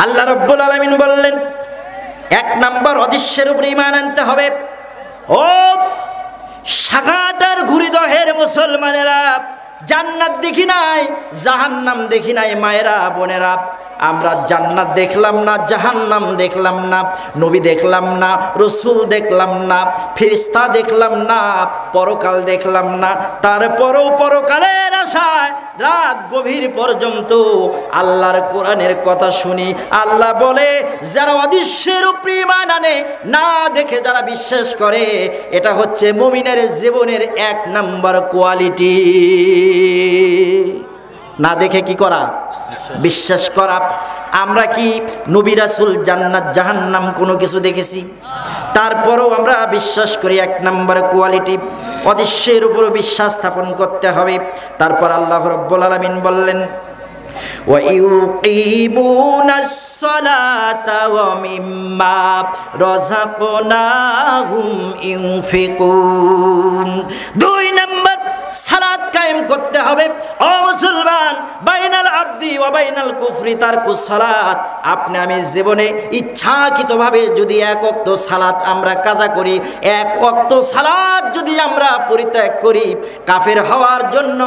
আল্লাহ রাব্বুল আলামিন বললেন, এক নাম্বার অদৃশ্যের উপরে ঈমান আনতে হবে। ও সাগাটার ঘুরিদহের মুসলমানেরা, জান্নাত দেখি নাই, জাহান্নাম দেখি নাই। মায়েরা বোনেরা, আমরা জান্নাত দেখলাম না, জাহান্নাম দেখলাম না, নবী দেখলাম না, রসুল দেখলাম না, ফেরেশতা দেখলাম না, পরকাল দেখলাম না। তারপরও পরকালের আশায় রাত গভীর পর্যন্ত আল্লাহর কোরআনের কথা শুনি। আল্লাহ বলে, যারা অদৃশ্যের উপরে ঈমান আনে, না দেখে যারা বিশ্বাস করে, এটা হচ্ছে মুমিনের জীবনের এক নাম্বার কোয়ালিটি। না দেখে কি করা? বিশ্বাস করা। আমরা কি নবী রাসূল, জান্নাত জাহান্নাম কোনো কিছু দেখেছি? তারপরেও আমরা বিশ্বাস করি। এক নাম্বার কোয়ালিটি, অদৃশ্যের উপর বিশ্বাস স্থাপন করতে হবে। তারপর আল্লাহ রাব্বুল আলামিন বললেন, ওয়াইউকিমুনাস সালাতা ওয়া মিম্মা রাযাকনাহুম ইউনফিকুন। দুই নাম্বার, সালাত কায়েম করতে হবে। ও মুসলমান, বাইনাল আবদি ওয়া বাইনাল কুফরি তারকুস সালাত। আপনি আমি জীবনে ইচ্ছাকৃতভাবে যদি এক ওয়াক্ত সালাত আমরা কাজা করি, এক ওয়াক্ত সালাত যদি আমরা পরিত্যাগ করি, কাফের হওয়ার জন্য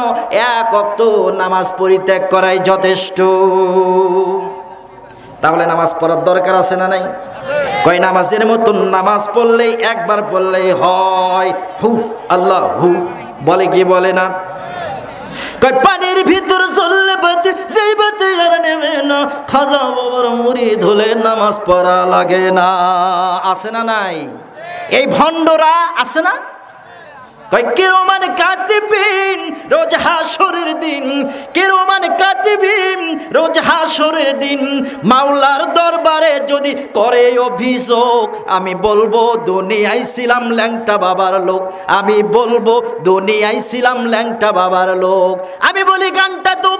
এক ওয়াক্ত নামাজ পরিত্যাগ করাই যথেষ্ট। তাহলে নামাজ পড়ার দরকার আছে না নাই? কয় নামাজের মতন নামাজ পড়লেই, একবার পড়লেই হয় হু আল্লাহ হু, বলে কি বলে না? কয় পানির ভিতর চললে বাতি, যেই বাতি আর নেবে না, খাজা বাবার মুরিদ হলে নামাজ পড়া লাগে না। আছে না নাই? এই ভণ্ডরা আছে না? কয় কিরমান কাতিবিন রোজ হাসরের দিন, কিরমান কাতিবিন রোজ হাসরের দিন, মাওলার দরবারে যদি করে অভিযোগ, আমি বলবো দুনিয়ায় ছিলাম ল্যাংটা বাবার লোক, আমি বলবো দুনিয়ায় ছিলাম ল্যাংটা বাবার লোক। আমি বলি গানটা তো